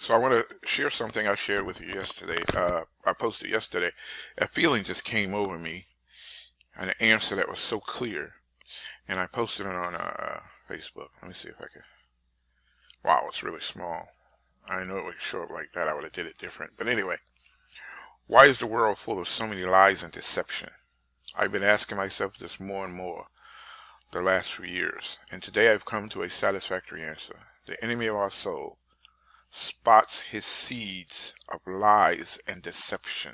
So I want to share something I shared with you yesterday. I posted yesterday. A feeling just came over me, an answer that was so clear, and I posted it on Facebook. Let me see if I can. Wow, it's really small. I know it would show up like that. I would have did it different. But anyway, why is the world full of so many lies and deception? I've been asking myself this more and more the last few years, and today I've come to a satisfactory answer. The enemy of our soul spots his seeds of lies and deception.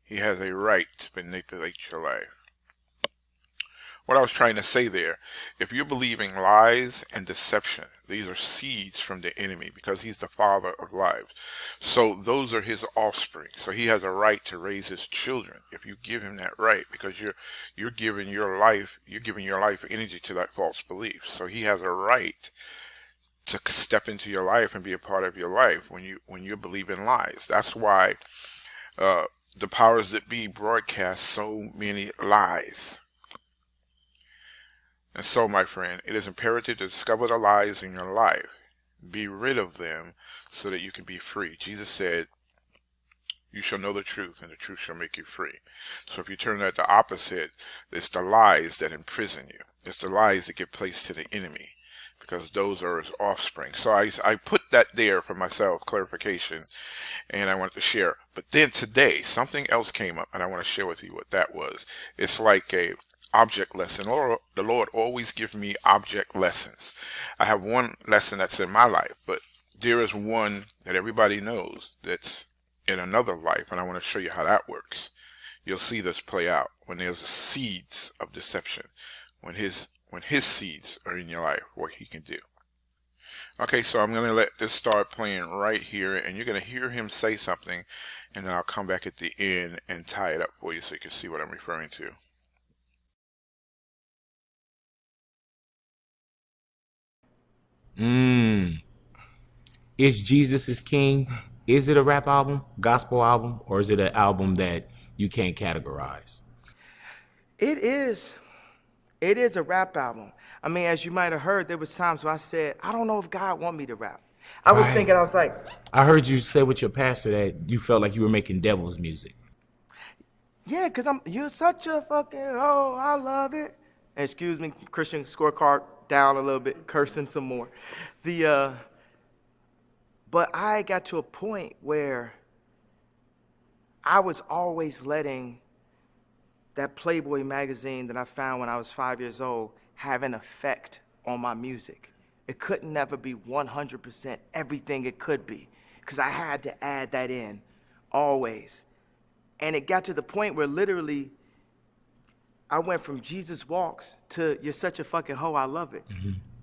He has a right to manipulate your life. What I was trying to say there, if you're believing lies and deception, these are seeds from the enemy because he's the father of lies. So those are his offspring. So he has a right to raise his children if you give him that right, because you're giving your life energy to that false belief. So he has a right to step into your life and be a part of your life when you believe in lies. That's why uh, the powers that be broadcast so many lies. And so, my friend, it is imperative to discover the lies in your life. Be rid of them so that you can be free. Jesus said, you shall know the truth, and the truth shall make you free. So if you turn that the opposite, it's the lies that imprison you. It's the lies that give place to the enemy, because those are his offspring. So I put that there for myself, clarification, and I wanted to share. But then today, something else came up, and I want to share with you what that was. It's like a object lesson. The Lord always gives me object lessons. I have one lesson that's in my life, but there is one that everybody knows that's in another life, and I want to show you how that works. You'll see this play out when there's seeds of deception, when his seeds are in your life, what he can do. Okay, so I'm going to let this start playing right here, and you're going to hear him say something, and then I'll come back at the end and tie it up for you so you can see what I'm referring to. Mm. Is Jesus is King? Is it a rap album, gospel album, or is it an album that you can't categorize? It is. It is a rap album. I mean, as you might have heard, there was times where I said, I don't know if God want me to rap. I was Right. thinking, I was like, I heard you say with your pastor that you felt like you were making devil's music. yeah, because you're such a fucking, oh, I love it. Excuse me, Christian scorecard down a little bit, cursing some more. The, but I got to a point where I was always letting that Playboy magazine that I found when I was 5 years old have an effect on my music. It could never be 100% everything it could be, because I had to add that in always. And it got to the point where literally I went from Jesus Walks to You're Such a Fucking Hoe, I Love It.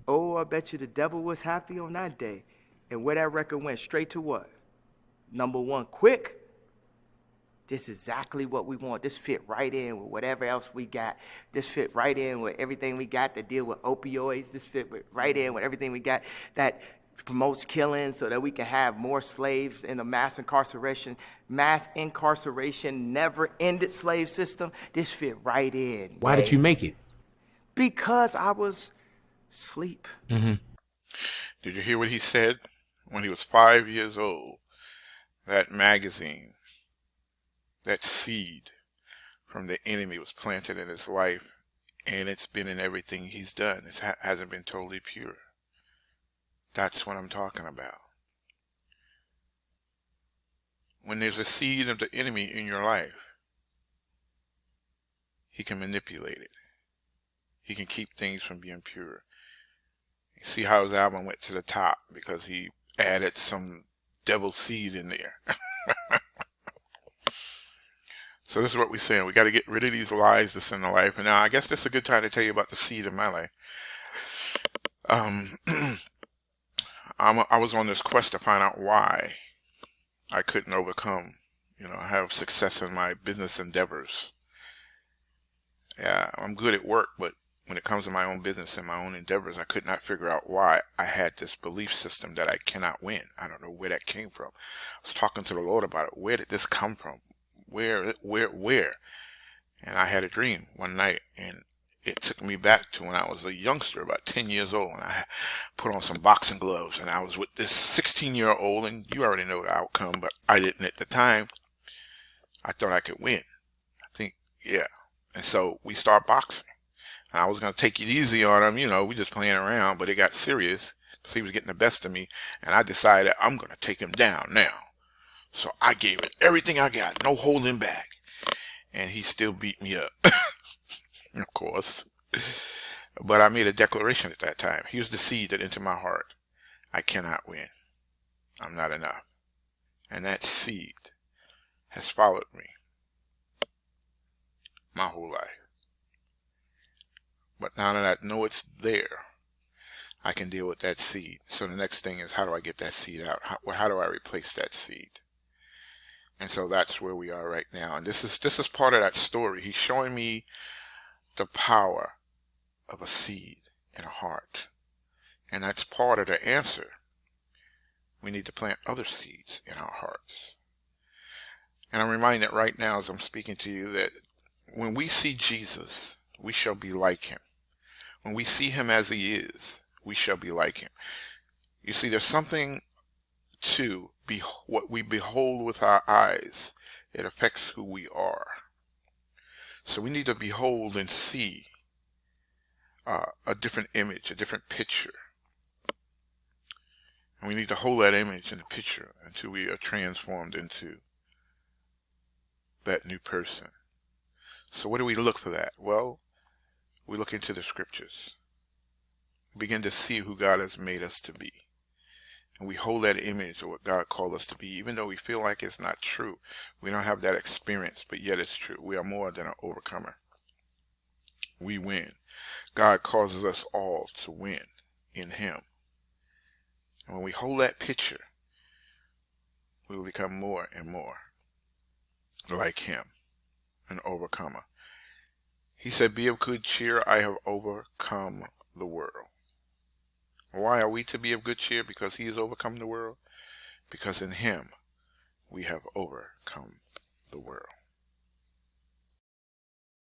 Oh, I bet you the devil was happy on that day. And where that record went straight to what? Number one, quick. This is exactly what we want. This fit right in with whatever else we got. This fit right in with everything we got to deal with opioids. This fit right in with everything we got that promotes killing so that we can have more slaves in the mass incarceration, never ended slave system. This fit right in, Why did man. you make it? Because I was asleep. Did you hear what he said? When he was 5 years old, that magazine, that seed from the enemy was planted in his life, and it's been in everything he's done. It hasn't been totally pure. That's what I'm talking about. When there's a seed of the enemy in your life, he can manipulate it. He can keep things from being pure. You see how his album went to the top because he added some devil seed in there. So this is what we're saying. We got to get rid of these lies that's in the life. And now I guess this is a good time to tell you about the seed in my life. Um, I was on this quest to find out why I couldn't overcome, have success in my business endeavors. Yeah, I'm good at work, but when it comes to my own business and my own endeavors, I could not figure out why I had this belief system that I cannot win. I don't know where that came from. I was talking to the Lord about it. Where did this come from? Where? And I had a dream one night, and it took me back to when I was a youngster, about 10 years old, and I put on some boxing gloves, and I was with this 16-year-old, and you already know the outcome, but I didn't at the time. I thought I could win. I think, yeah. And so we start boxing. And I was going to take it easy on him, we just playing around, but it got serious because he was getting the best of me, and I decided I'm going to take him down now. So I gave it everything I got, no holding back. And he still beat me up, of course. But I made a declaration at that time. Here's the seed that entered my heart. I cannot win. I'm not enough. And that seed has followed me my whole life. But now that I know it's there, I can deal with that seed. So the next thing is, how do I get that seed out? How do I replace that seed? And so that's where we are right now. And this is part of that story. He's showing me the power of a seed in a heart. And that's part of the answer. We need to plant other seeds in our hearts. And I'm reminded right now as I'm speaking to you that when we see Jesus, we shall be like him. When we see him as he is, we shall be like him. You see, there's something to what we behold with our eyes. It affects who we are. So we need to behold and see a different image, a different picture. And we need to hold that image and the picture until we are transformed into that new person. So what do we look for that? Well, we look into the scriptures. We begin to see who God has made us to be. And we hold that image of what God called us to be, even though we feel like it's not true. We don't have that experience, but yet it's true. We are more than an overcomer. We win. God causes us all to win in him. And when we hold that picture, we will become more and more like him, an overcomer. He said, be of good cheer, I have overcome the world. Why are we to be of good cheer? Because he has overcome the world. Because in him we have overcome the world.